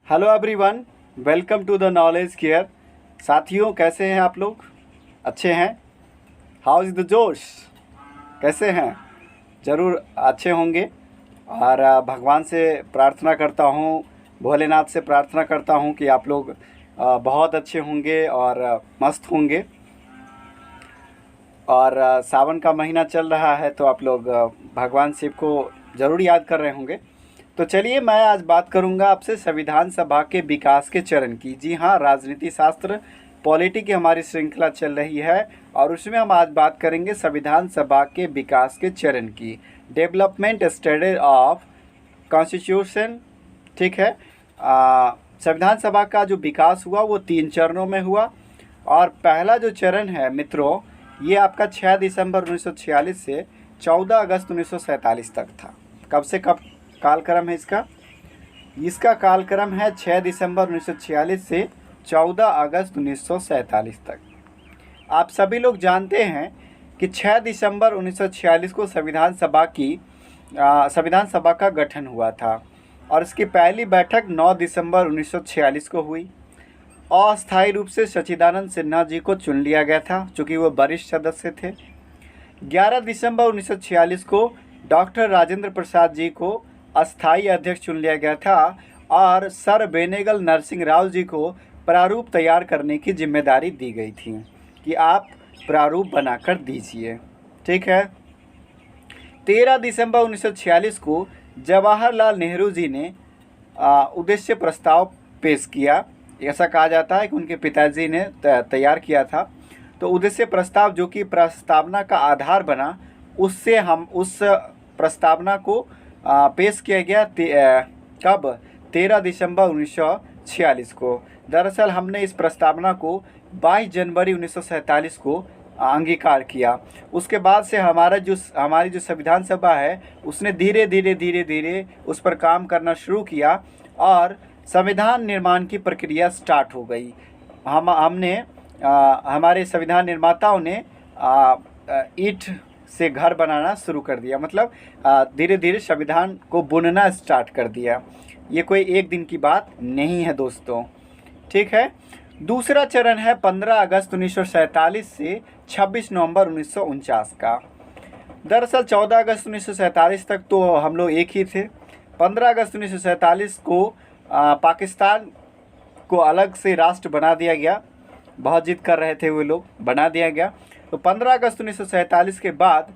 Hello everyone, welcome to the knowledge care. साथियों, कैसे हैं आप लोग? अच्छे हैं? हाउ इज़ द जोश? कैसे हैं? ज़रूर अच्छे होंगे। और भगवान से प्रार्थना करता हूँ, भोलेनाथ से प्रार्थना करता हूँ कि आप लोग बहुत अच्छे होंगे और मस्त होंगे। और सावन का महीना चल रहा है तो आप लोग भगवान शिव को ज़रूर याद कर रहे होंगे। तो चलिए, मैं आज बात करूंगा आपसे संविधान सभा के विकास के चरण की। जी हाँ, राजनीति शास्त्र पॉलिटी की हमारी श्रृंखला चल रही है और उसमें हम आज बात करेंगे संविधान सभा के विकास के चरण की। Development study of constitution. ठीक है। संविधान सभा का जो विकास हुआ वो 3 चरणों में हुआ। और पहला जो चरण है मित्रों, ये आपका 6 दिसंबर 1946 से 14 अगस्त 1947 तक था। कब से कब कालक्रम है इसका? इसका कालक्रम है 6 दिसंबर 1946 से 14 अगस्त 1947 तक। आप सभी लोग जानते हैं कि 6 दिसंबर 1946 को संविधान सभा का गठन हुआ था और इसकी पहली बैठक 9 दिसंबर 1946 को हुई। अस्थायी रूप से सच्चिदानंद सिन्हा जी को चुन लिया गया था, चूँकि वो वरिष्ठ सदस्य थे। 11 दिसंबर 1946 को डॉक्टर राजेंद्र प्रसाद जी को अस्थायी अध्यक्ष चुन लिया गया था और सर बेनेगल नरसिंह राव जी को प्रारूप तैयार करने की जिम्मेदारी दी गई थी कि आप प्रारूप बनाकर दीजिए। ठीक है। 13 दिसंबर 1946 को जवाहरलाल नेहरू जी ने उद्देश्य प्रस्ताव पेश किया। ऐसा कहा जाता है कि उनके पिताजी ने तैयार किया था। तो उद्देश्य प्रस्ताव जो कि प्रस्तावना का आधार बना, उससे हम उस प्रस्तावना को पेश किया गया कब? 13 दिसंबर 1946 को। दरअसल हमने इस प्रस्तावना को 22 जनवरी 1947 को अंगीकार किया। उसके बाद से हमारी जो संविधान सभा है उसने धीरे धीरे उस पर काम करना शुरू किया और संविधान निर्माण की प्रक्रिया स्टार्ट हो गई। हमारे संविधान निर्माताओं ने ईंट से घर बनाना शुरू कर दिया, मतलब धीरे धीरे संविधान को बुनना स्टार्ट कर दिया। ये कोई एक दिन की बात नहीं है दोस्तों। ठीक है। दूसरा चरण है 15 अगस्त 1947 से 26 नवंबर 1949 का। दरअसल 14 अगस्त 1947 तक तो हम लोग एक ही थे। 15 अगस्त 1947 को पाकिस्तान को अलग से राष्ट्र बना दिया गया। बहुत जिद कर रहे थे वो लोग, बना दिया गया। तो 15 अगस्त 1947 के बाद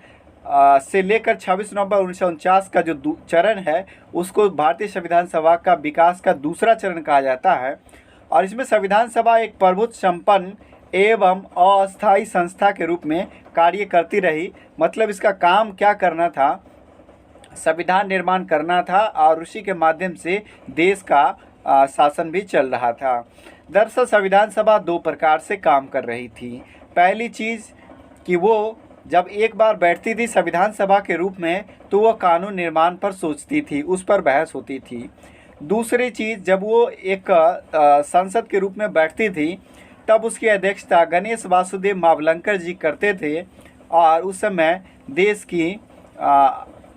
से लेकर 26 नवंबर 1949 का जो चरण है उसको भारतीय संविधान सभा का विकास का दूसरा चरण कहा जाता है। और इसमें संविधान सभा एक प्रभुत्व संपन्न एवं अस्थायी संस्था के रूप में कार्य करती रही। मतलब इसका काम क्या करना था? संविधान निर्माण करना था और उसी के माध्यम से देश का शासन भी चल रहा था। दरअसल संविधान सभा 2 प्रकार से काम कर रही थी। पहली चीज़ कि वो जब एक बार बैठती थी संविधान सभा के रूप में तो वो कानून निर्माण पर सोचती थी, उस पर बहस होती थी। दूसरी चीज़, जब वो एक संसद के रूप में बैठती थी तब उसकी अध्यक्षता गणेश वासुदेव मावलंकर जी करते थे और उस समय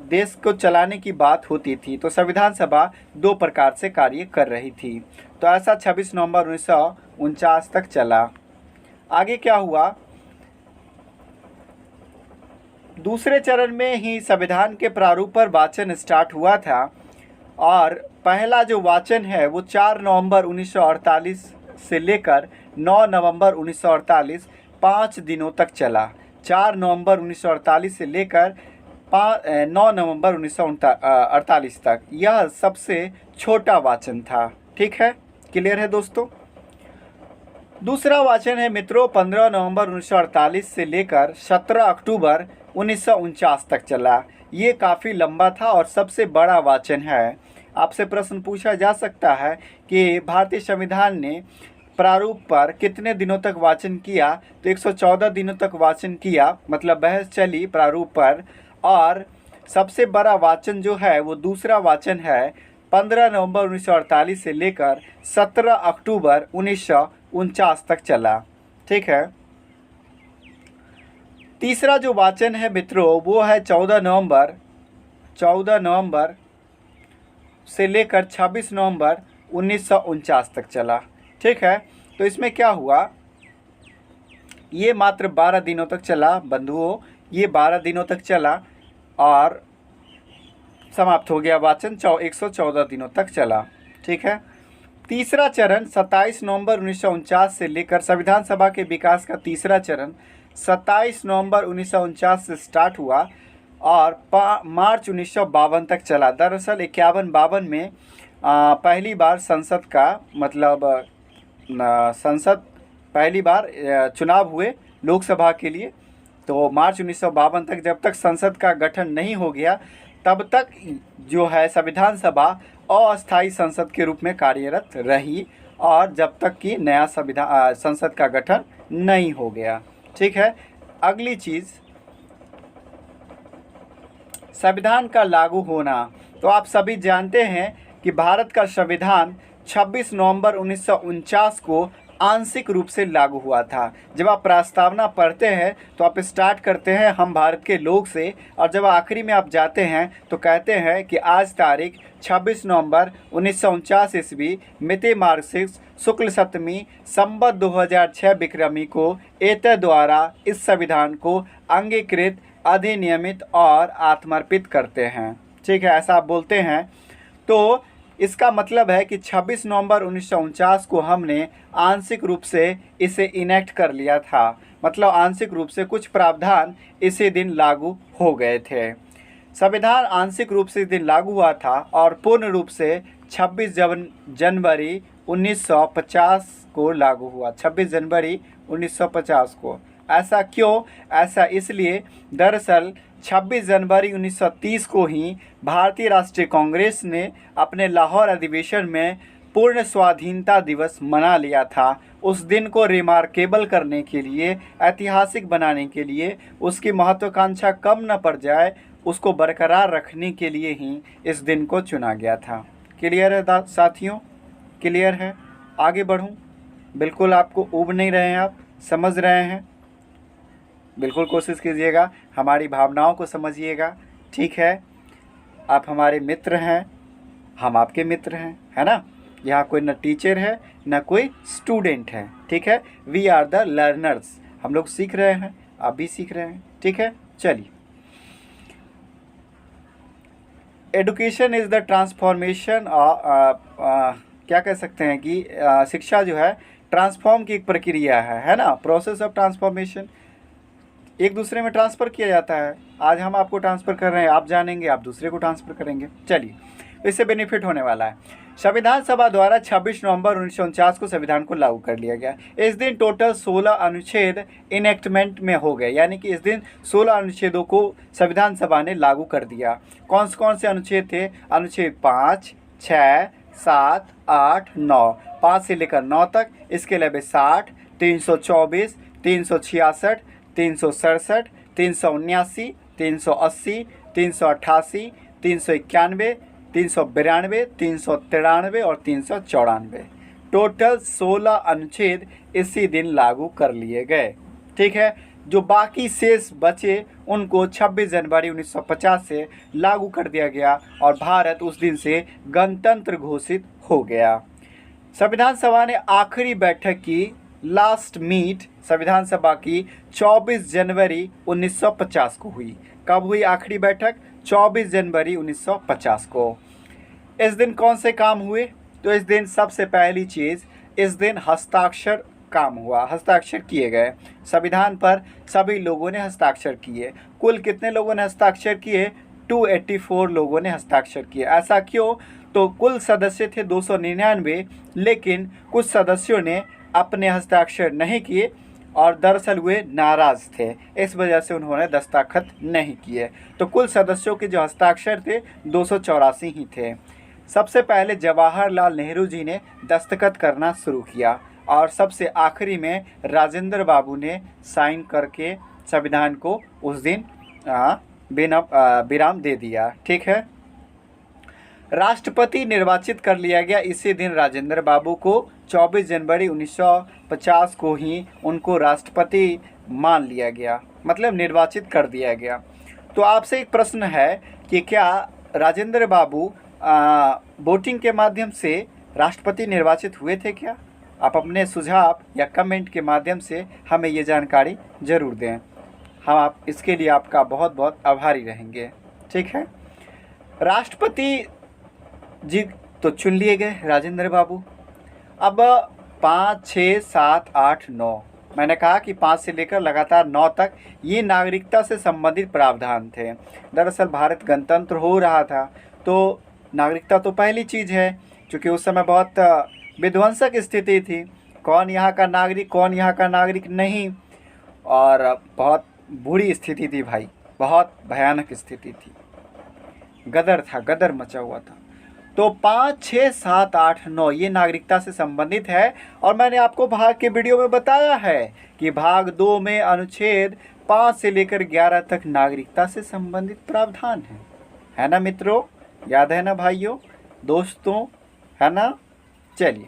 देश को चलाने की बात होती थी। तो संविधान सभा 2 प्रकार से कार्य कर रही थी। तो ऐसा 26 नवंबर 1949 तक चला। आगे क्या हुआ? दूसरे चरण में ही संविधान के प्रारूप पर वाचन स्टार्ट हुआ था और पहला जो वाचन है वो 4 नवंबर 1948 से लेकर 9 नवंबर 1948 5 दिनों तक चला। 4 नवंबर 1948 से लेकर 9 नवंबर 1948 तक। यह सबसे छोटा वाचन था। ठीक है, क्लियर है दोस्तों? दूसरा वाचन है मित्रों 15 नवंबर 1948 से लेकर 17 अक्टूबर 1949 तक चला। ये काफ़ी लंबा था और सबसे बड़ा वाचन है। आपसे प्रश्न पूछा जा सकता है कि भारतीय संविधान ने प्रारूप पर कितने दिनों तक वाचन किया? तो 114 दिनों तक वाचन किया, मतलब बहस चली प्रारूप पर। और सबसे बड़ा वाचन जो है वो दूसरा वाचन है 15 नवंबर 1948 से लेकर 17 अक्टूबर 1949 तक चला। ठीक है। तीसरा जो वाचन है मित्रों वो है 14 नवंबर से लेकर 26 नवंबर 1949 तक चला। ठीक है, तो इसमें क्या हुआ, ये मात्र 12 दिनों तक चला बंधुओं, ये 12 दिनों तक चला और समाप्त हो गया। वाचन 114 दिनों तक चला। ठीक है, तीसरा चरण 27 नवंबर 1949 से लेकर संविधान सभा के विकास का तीसरा चरण 27 नवंबर 1949 से स्टार्ट हुआ और मार्च 1952 तक चला। दरअसल 51-52 में पहली बार संसद का मतलब संसद पहली बार चुनाव हुए लोकसभा के लिए। तो मार्च 1952 तक जब तक संसद का गठन नहीं हो गया तब तक जो है संविधान सभा अस्थायी संसद के रूप में कार्यरत रही और जब तक कि नया संसद का गठन नहीं हो गया। ठीक है, अगली चीज़ संविधान का लागू होना। तो आप सभी जानते हैं कि भारत का संविधान 26 नवंबर 1949 को आंशिक रूप से लागू हुआ था। जब आप प्रस्तावना पढ़ते हैं तो आप स्टार्ट करते हैं हम भारत के लोग से, और जब आखिरी में आप जाते हैं तो कहते हैं कि आज तारीख 26 नवंबर 1949 ईस्वी मिति मार्गशीर्ष शुक्ल सप्तमी संवत 2006 विक्रमी को एतय द्वारा इस संविधान को अंगीकृत, अधिनियमित और आत्मर्पित करते हैं। ठीक है, ऐसा आप बोलते हैं। तो इसका मतलब है कि 26 नवंबर 1949 को हमने आंशिक रूप से इसे इनेक्ट कर लिया था, मतलब आंशिक रूप से कुछ प्रावधान इसी दिन लागू हो गए थे। संविधान आंशिक रूप से इस दिन लागू हुआ था और पूर्ण रूप से 26 जनवरी 1950 को लागू हुआ। 26 जनवरी 1950 को। ऐसा क्यों? ऐसा इसलिए, दरअसल 26 जनवरी 1930 को ही भारतीय राष्ट्रीय कांग्रेस ने अपने लाहौर अधिवेशन में पूर्ण स्वाधीनता दिवस मना लिया था। उस दिन को रिमार्केबल करने के लिए, ऐतिहासिक बनाने के लिए, उसकी महत्वाकांक्षा कम न पड़ जाए, उसको बरकरार रखने के लिए ही इस दिन को चुना गया था। क्लियर है साथियों? क्लियर है? आगे बढ़ूं? बिल्कुल आपको ऊब नहीं रहे हैं, आप समझ रहे हैं? बिल्कुल कोशिश कीजिएगा, हमारी भावनाओं को समझिएगा। ठीक है, आप हमारे मित्र हैं, हम आपके मित्र हैं, है ना। यहाँ कोई न टीचर है न कोई स्टूडेंट है। ठीक है, वी आर द लर्नर्स। हम लोग सीख रहे हैं, आप भी सीख रहे हैं। ठीक है, चलिए। एडुकेशन इज़ द ट्रांसफॉर्मेशन, क्या कह सकते हैं कि शिक्षा जो है ट्रांसफॉर्म की एक प्रक्रिया है ना, प्रोसेस ऑफ ट्रांसफॉर्मेशन। एक दूसरे में ट्रांसफ़र किया जाता है। आज हम आपको ट्रांसफ़र कर रहे हैं, आप जानेंगे, आप दूसरे को ट्रांसफ़र करेंगे। चलिए, इससे बेनिफिट होने वाला है। संविधान सभा द्वारा 26 नवंबर 1949 को संविधान को लागू कर लिया गया। इस दिन टोटल 16 अनुच्छेद इनेक्टमेंट में हो गए, यानी कि इस दिन 16 अनुच्छेदों को संविधान सभा ने लागू कर दिया। कौन से अनुच्छेद थे? अनुच्छेद 5, 6, 7, 8, 9, 5 से लेकर 9 तक। इसके अलावा 60, 324, 366, 367, 379, 380, 388, 391, 392, 393 और 394, टोटल 16 अनुच्छेद इसी दिन लागू कर लिए गए। ठीक है, जो बाकी शेष बचे उनको 26 जनवरी 1950 से लागू कर दिया गया और भारत उस दिन से गणतंत्र घोषित हो गया। संविधान सभा ने आखिरी बैठक की, लास्ट मीट संविधान सभा की 24 जनवरी 1950 को हुई। कब हुई आखिरी बैठक? 24 जनवरी 1950 को। इस दिन कौन से काम हुए? तो इस दिन सबसे पहली चीज़, इस दिन हस्ताक्षर काम हुआ, हस्ताक्षर किए गए। संविधान पर सभी लोगों ने हस्ताक्षर किए। कुल कितने लोगों ने हस्ताक्षर किए? 284 लोगों ने हस्ताक्षर किए। ऐसा क्यों? तो कुल सदस्य थे 299, लेकिन कुछ सदस्यों ने अपने हस्ताक्षर नहीं किए और दरअसल वे नाराज़ थे, इस वजह से उन्होंने दस्तखत नहीं किए। तो कुल सदस्यों के जो हस्ताक्षर थे 284 ही थे। सबसे पहले जवाहरलाल नेहरू जी ने दस्तखत करना शुरू किया और सबसे आखिरी में राजेंद्र बाबू ने साइन करके संविधान को उस दिन विराम दे दिया। ठीक है, राष्ट्रपति निर्वाचित कर लिया गया इसी दिन राजेंद्र बाबू को। 24 जनवरी 1950 को ही उनको राष्ट्रपति मान लिया गया, मतलब निर्वाचित कर दिया गया। तो आपसे एक प्रश्न है कि क्या राजेंद्र बाबू वोटिंग के माध्यम से राष्ट्रपति निर्वाचित हुए थे क्या? आप अपने सुझाव या कमेंट के माध्यम से हमें ये जानकारी ज़रूर दें। हम आप इसके लिए आपका बहुत बहुत आभारी रहेंगे। ठीक है, राष्ट्रपति जी तो चुन लिए गए राजेंद्र बाबू। अब 5, 6, 7, 8, 9, मैंने कहा कि 5 से लेकर लगातार 9 तक ये नागरिकता से संबंधित प्रावधान थे। दरअसल भारत गणतंत्र हो रहा था, तो नागरिकता तो पहली चीज़ है, क्योंकि उस समय बहुत विध्वंसक स्थिति थी, कौन यहाँ का नागरिक कौन यहाँ का नागरिक नहीं, और बहुत बुरी स्थिति थी भाई, बहुत भयानक स्थिति थी, गदर था, गदर मचा हुआ था। तो 5, 6, 7, 8, 9 ये नागरिकता से संबंधित है। और मैंने आपको भाग के वीडियो में बताया है कि भाग 2 में अनुच्छेद 5 से लेकर 11 तक नागरिकता से संबंधित प्रावधान है ना मित्रों, याद है ना भाइयों दोस्तों, है ना। चलिए,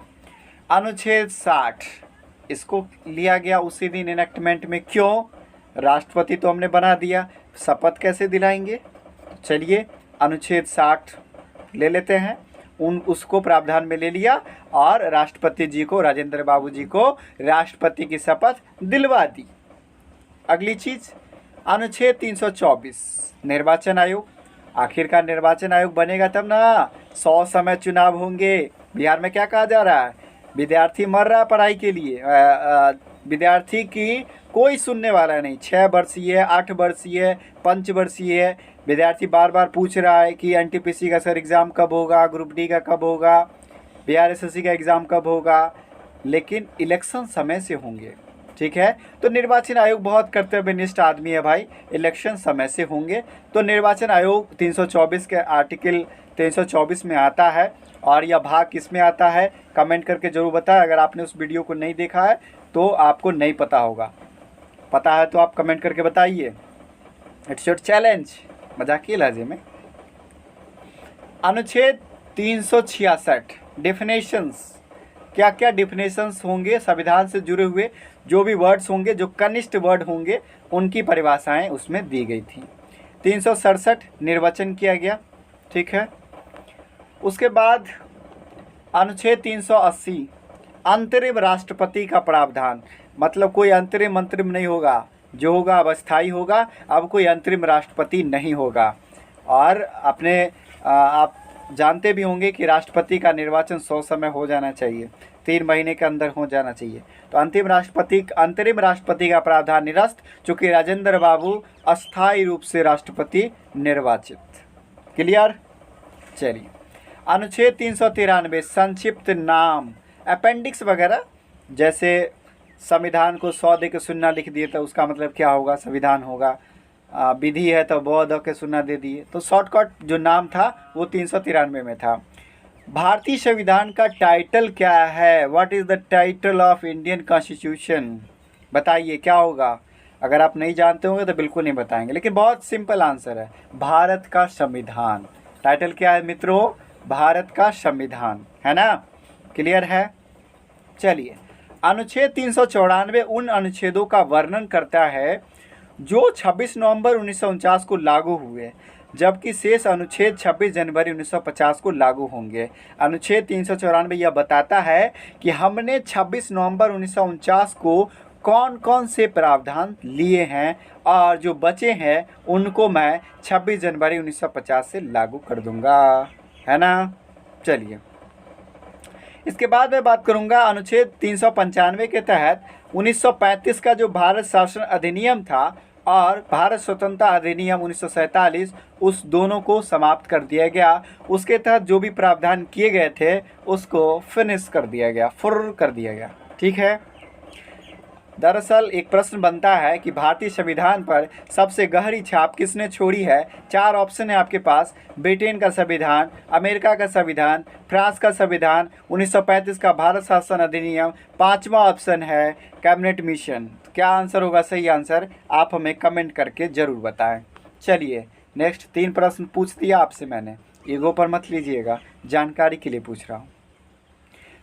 अनुच्छेद 60 इसको लिया गया उसी दिन इनेक्टमेंट में। क्यों? राष्ट्रपति तो हमने बना दिया, शपथ कैसे दिलाएंगे? चलिए अनुच्छेद 60 ले लेते हैं, उसको प्रावधान में ले लिया और राष्ट्रपति जी को, राजेंद्र बाबू जी को राष्ट्रपति की शपथ दिलवा दी। अगली चीज़, अनुच्छेद 324 निर्वाचन आयोग। आखिरकार निर्वाचन आयोग बनेगा तब ना 100 समय चुनाव होंगे। बिहार में क्या कहा जा रहा है? विद्यार्थी मर रहा है पढ़ाई के लिए, विद्यार्थी की कोई सुनने वाला नहीं। 6 वर्षीय, 8 वर्षीय, 5 वर्षीय विद्यार्थी बार बार पूछ रहा है कि एनटीपीसी का सर एग्ज़ाम कब होगा, ग्रुप डी का कब होगा, बीआरएसएससी का एग्ज़ाम कब होगा, लेकिन इलेक्शन समय से होंगे। ठीक है, तो निर्वाचन आयोग बहुत कर्तव्यनिष्ठ आदमी है भाई, इलेक्शन समय से होंगे। तो निर्वाचन आयोग 324 के आर्टिकल 324 में आता है। और यह भाग किस में आता है कमेंट करके ज़रूर बताएं। अगर आपने उस वीडियो को नहीं देखा है तो आपको नहीं पता होगा, पता है तो आप कमेंट करके बताइए। इट्स योर चैलेंज, मजाकिया लहजे में। अनुच्छेद 366 डिफिनेशंस, क्या क्या डिफिनेशंस होंगे संविधान से जुड़े हुए, जो भी वर्ड्स होंगे, जो कनिष्ठ वर्ड होंगे, उनकी परिभाषाएं उसमें दी गई थी। 367 निर्वाचन किया गया। ठीक है, उसके बाद अनुच्छेद 380 अंतरिम राष्ट्रपति का प्रावधान, मतलब कोई अंतरिम मंत्रिम नहीं होगा, जो होगा अब अस्थायी होगा, अब कोई अंतरिम राष्ट्रपति नहीं होगा। और अपने आप जानते भी होंगे कि राष्ट्रपति का निर्वाचन 100 समय हो जाना चाहिए, 3 महीने के अंदर हो जाना चाहिए। तो अंतरिम राष्ट्रपति का प्रावधान निरस्त, चूँकि राजेंद्र बाबू अस्थायी रूप से राष्ट्रपति निर्वाचित। क्लियर? चलिए, अनुच्छेद 393 संक्षिप्त नाम, अपेंडिक्स वगैरह, जैसे संविधान को 100 दे के सुनना लिख दिए तो उसका मतलब क्या होगा? संविधान होगा। विधि है तो ब द के सुनना दे दिए, तो शॉर्टकट जो नाम था वो 393 में था। भारतीय संविधान का टाइटल क्या है? What is the title of Indian constitution? बताइए क्या होगा? अगर आप नहीं जानते होंगे तो बिल्कुल नहीं बताएंगे, लेकिन बहुत सिंपल आंसर है, भारत का संविधान। टाइटल क्या है मित्रों? भारत का संविधान, है ना। क्लियर है? चलिए, अनुच्छेद 394 उन अनुच्छेदों का वर्णन करता है जो 26 नवंबर 1949 को लागू हुए, जबकि शेष अनुच्छेद 26 जनवरी 1950 को लागू होंगे। अनुच्छेद 394 यह बताता है कि हमने 26 नवंबर 1949 को कौन कौन से प्रावधान लिए हैं और जो बचे हैं उनको मैं 26 जनवरी 1950 से लागू कर दूंगा, है ना। चलिए, इसके बाद मैं बात करूंगा अनुच्छेद 395 के तहत 1935 का जो भारत शासन अधिनियम था और भारत स्वतंत्रता अधिनियम 1947, उस दोनों को समाप्त कर दिया गया। उसके तहत जो भी प्रावधान किए गए थे उसको फिनिश कर दिया गया, फुर्र कर दिया गया। ठीक है, दरअसल एक प्रश्न बनता है कि भारतीय संविधान पर सबसे गहरी छाप किसने छोड़ी है? 4 ऑप्शन है आपके पास, ब्रिटेन का संविधान, अमेरिका का संविधान, फ्रांस का संविधान, 1935 का भारत शासन अधिनियम, 5वां ऑप्शन है कैबिनेट मिशन। क्या आंसर होगा सही आंसर? आप हमें कमेंट करके ज़रूर बताएं। चलिए, नेक्स्ट 3 प्रश्न पूछ दिया आपसे मैंने, ईगो पर मत लीजिएगा, जानकारी के लिए पूछ रहा हूँ।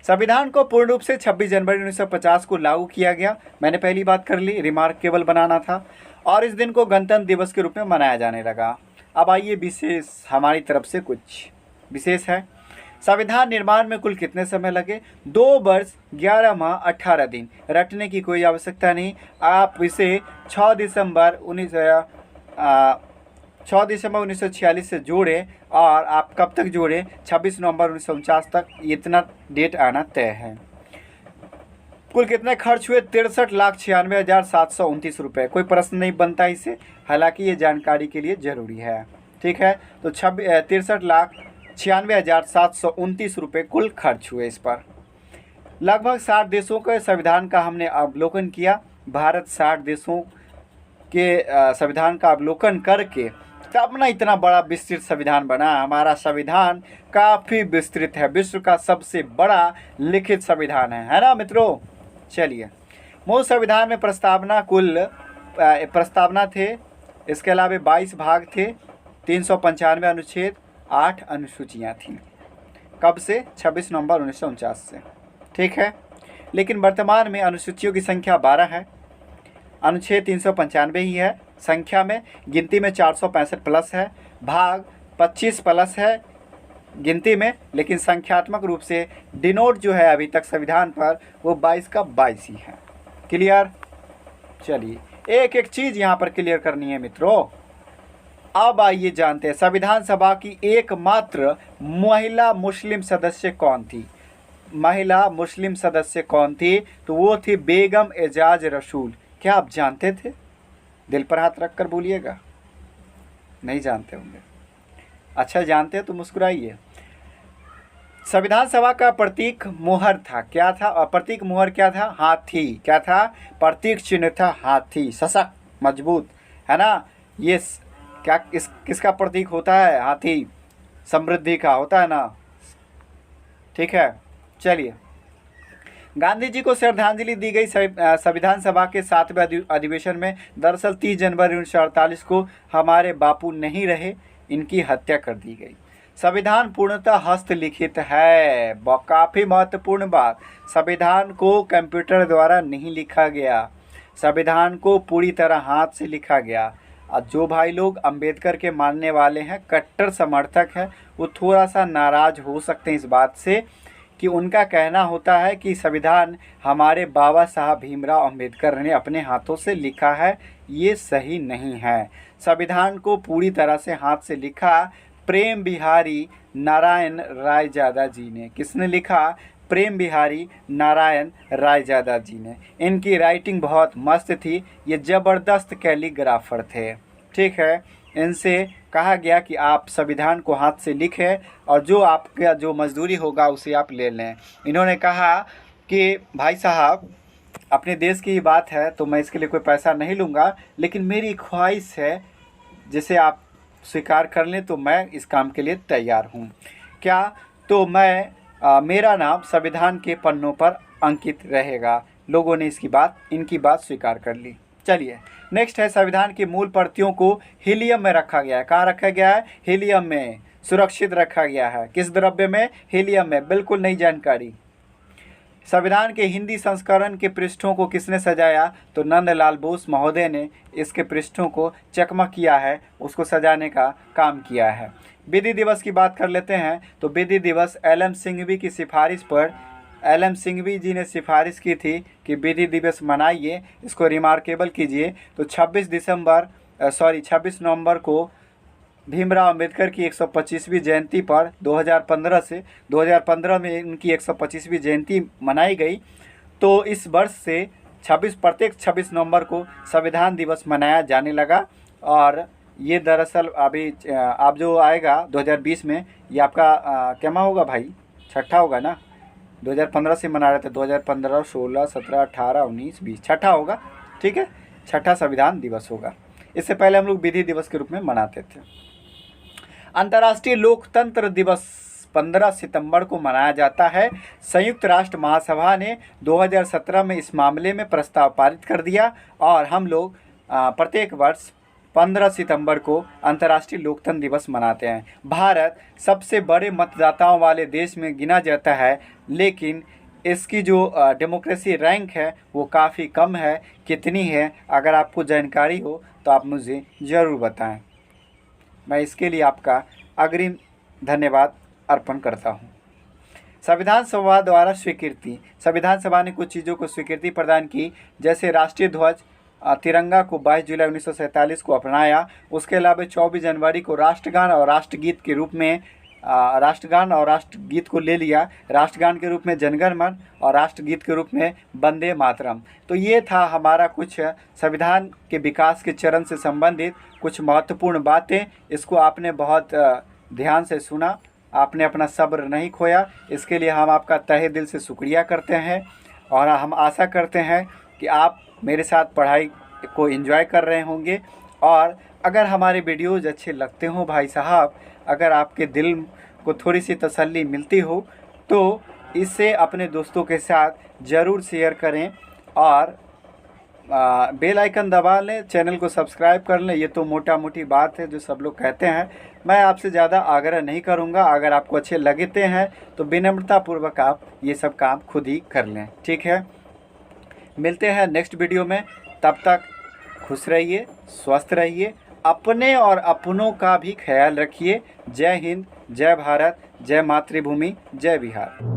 संविधान को पूर्ण रूप से 26 जनवरी 1950 को लागू किया गया। मैंने पहली बात कर ली, रिमार्केबल बनाना था, और इस दिन को गणतंत्र दिवस के रूप में मनाया जाने लगा। अब आइए विशेष, हमारी तरफ से कुछ विशेष है। संविधान निर्माण में कुल कितने समय लगे? 2 वर्ष 11 माह 18 दिन। रटने की कोई आवश्यकता नहीं, आप इसे 6 दिसंबर 1946 से जोड़ें और आप कब तक जोड़ें? 26 नवंबर 1949 तक, इतना डेट आना तय है। कुल कितने खर्च हुए? 63,96,729 रुपये। कोई प्रश्न नहीं बनता इसे, हालांकि ये जानकारी के लिए ज़रूरी है। ठीक है, तो 63,96,729 रुपये कुल खर्च हुए इस पर। लगभग 60 देशों के संविधान का हमने अवलोकन किया। भारत 60 देशों के संविधान का अवलोकन करके तब ना इतना बड़ा विस्तृत संविधान बना। हमारा संविधान काफ़ी विस्तृत है, विश्व का सबसे बड़ा लिखित संविधान है ना मित्रों। चलिए, मूल संविधान में प्रस्तावना थे, इसके अलावा 22 भाग थे, 395 अनुच्छेद, 8 अनुसूचियाँ थीं। कब से? 26 नवंबर 1949 से। ठीक है, लेकिन वर्तमान में अनुसूचियों की संख्या 12 है। अनुच्छेद 395 ही है संख्या में, गिनती में 465 प्लस है, भाग 25 प्लस है गिनती में, लेकिन संख्यात्मक रूप से डिनोट जो है अभी तक संविधान पर वो 22 का 22 ही है। क्लियर? चलिए, एक एक चीज़ यहाँ पर क्लियर करनी है मित्रों। अब आइए जानते हैं संविधान सभा की एकमात्र महिला मुस्लिम सदस्य कौन थी। महिला मुस्लिम सदस्य कौन थी? तो वो थी बेगम एजाज रसूल। क्या आप जानते थे? दिल पर हाथ रख कर बोलिएगा, नहीं जानते होंगे। अच्छा, जानते हैं तो मुस्कुराइए। संविधान सभा का प्रतीक मोहर था। क्या था? प्रतीक मोहर क्या था? हाथी। क्या था? प्रतीक चिन्ह था हाथी, सशक्त, मजबूत, है ना। ये क्या किसका प्रतीक होता है? हाथी, समृद्धि का होता है ना। ठीक है, चलिए। गांधी जी को श्रद्धांजलि दी गई संविधान सभा के 7वें अधिवेशन में। दरअसल 30 जनवरी 1948 को हमारे बापू नहीं रहे, इनकी हत्या कर दी गई। संविधान पूर्णतः हस्तलिखित है। काफ़ी महत्वपूर्ण बात, संविधान को कंप्यूटर द्वारा नहीं लिखा गया, संविधान को पूरी तरह हाथ से लिखा गया। और जो भाई लोग अंबेडकर के मानने वाले हैं, कट्टर समर्थक हैं, वो थोड़ा सा नाराज़ हो सकते हैं इस बात से कि उनका कहना होता है कि संविधान हमारे बाबा साहब भीमराव अंबेडकर ने अपने हाथों से लिखा है। ये सही नहीं है। संविधान को पूरी तरह से हाथ से लिखा प्रेम बिहारी नारायण रायजादा जी ने। किसने लिखा? प्रेम बिहारी नारायण रायजादा जी ने। इनकी राइटिंग बहुत मस्त थी, ये ज़बरदस्त कैलीग्राफर थे। ठीक है, इनसे कहा गया कि आप संविधान को हाथ से लिखें और जो आपका जो मजदूरी होगा उसे आप ले लें। इन्होंने कहा कि भाई साहब, अपने देश की बात है तो मैं इसके लिए कोई पैसा नहीं लूँगा, लेकिन मेरी ख्वाहिश है जिसे आप स्वीकार कर लें तो मैं इस काम के लिए तैयार हूँ। क्या? तो मेरा नाम संविधान के पन्नों पर अंकित रहेगा। लोगों ने इनकी बात स्वीकार कर ली। चलिए, नेक्स्ट है संविधान की मूल प्रतियों को हीलियम में रखा गया है। कहाँ रखा गया है? हीलियम में सुरक्षित रखा गया है। किस द्रव्य में? हीलियम में। बिल्कुल नई जानकारी। संविधान के हिंदी संस्करण के पृष्ठों को किसने सजाया? तो नंदलाल बोस महोदय ने इसके पृष्ठों को चकमक किया है, उसको सजाने का काम किया है। विधि दिवस की बात कर लेते हैं तो विधि दिवस एल.एम. सिंघवी की सिफारिश पर एल.एम. सिंघवी जी ने सिफारिश की थी कि विधि दिवस मनाइए, इसको रिमार्केबल कीजिए। तो 26 नवंबर को भीमराव अंबेडकर की 125वीं जयंती पर 2015 में उनकी 125वीं जयंती मनाई गई। तो इस वर्ष से प्रत्येक 26 नवंबर को संविधान दिवस मनाया जाने लगा। और ये दरअसल अभी आप जो आएगा 2020 में, ये आपका क्या होगा भाई? छठा होगा ना। 2015 से मना रहे थे, 2015, 16, 17, 18, 19, 20, छठा होगा। ठीक है, छठा संविधान दिवस होगा। इससे पहले हम लोग विधि दिवस के रूप में मनाते थे। अंतर्राष्ट्रीय लोकतंत्र दिवस 15 सितंबर को मनाया जाता है। संयुक्त राष्ट्र महासभा ने 2017 में इस मामले में प्रस्ताव पारित कर दिया और हम लोग प्रत्येक वर्ष 15 सितंबर को अंतर्राष्ट्रीय लोकतंत्र दिवस मनाते हैं। भारत सबसे बड़े मतदाताओं वाले देश में गिना जाता है, लेकिन इसकी जो डेमोक्रेसी रैंक है वो काफ़ी कम है। कितनी है? अगर आपको जानकारी हो तो आप मुझे ज़रूर बताएं। मैं इसके लिए आपका अग्रिम धन्यवाद अर्पण करता हूं। संविधान सभा द्वारा स्वीकृति। संविधान सभा ने कुछ चीज़ों को स्वीकृति प्रदान की, जैसे राष्ट्रीय ध्वज तिरंगा को 22 जुलाई 1947 को अपनाया। उसके अलावा 24 जनवरी को राष्ट्रगान और राष्ट्रगीत के रूप में राष्ट्रगान और राष्ट्रगीत को ले लिया। राष्ट्रगान के रूप में जनगण मन और राष्ट्रगीत के रूप में वंदे मातरम। तो ये था हमारा कुछ संविधान के विकास के चरण से संबंधित कुछ महत्वपूर्ण बातें। इसको आपने बहुत ध्यान से सुना, आपने अपना सब्र नहीं खोया, इसके लिए हम आपका तहे दिल से शुक्रिया करते हैं। और हम आशा करते हैं कि आप मेरे साथ पढ़ाई को एंजॉय कर रहे होंगे। और अगर हमारे वीडियोज़ अच्छे लगते हों भाई साहब, अगर आपके दिल को थोड़ी सी तसल्ली मिलती हो तो इसे अपने दोस्तों के साथ ज़रूर शेयर करें और बेल आइकन दबा लें, चैनल को सब्सक्राइब कर लें। ये तो मोटा मोटी बात है जो सब लोग कहते हैं। मैं आपसे ज़्यादा आग्रह नहीं करूँगा। अगर आपको अच्छे लगते हैं तो विनम्रतापूर्वक आप ये सब काम खुद ही कर लें, ठीक है। मिलते हैं नेक्स्ट वीडियो में, तब तक खुश रहिए, स्वस्थ रहिए, अपने और अपनों का भी ख्याल रखिए। जय हिंद, जय भारत, जय मातृभूमि, जय बिहार।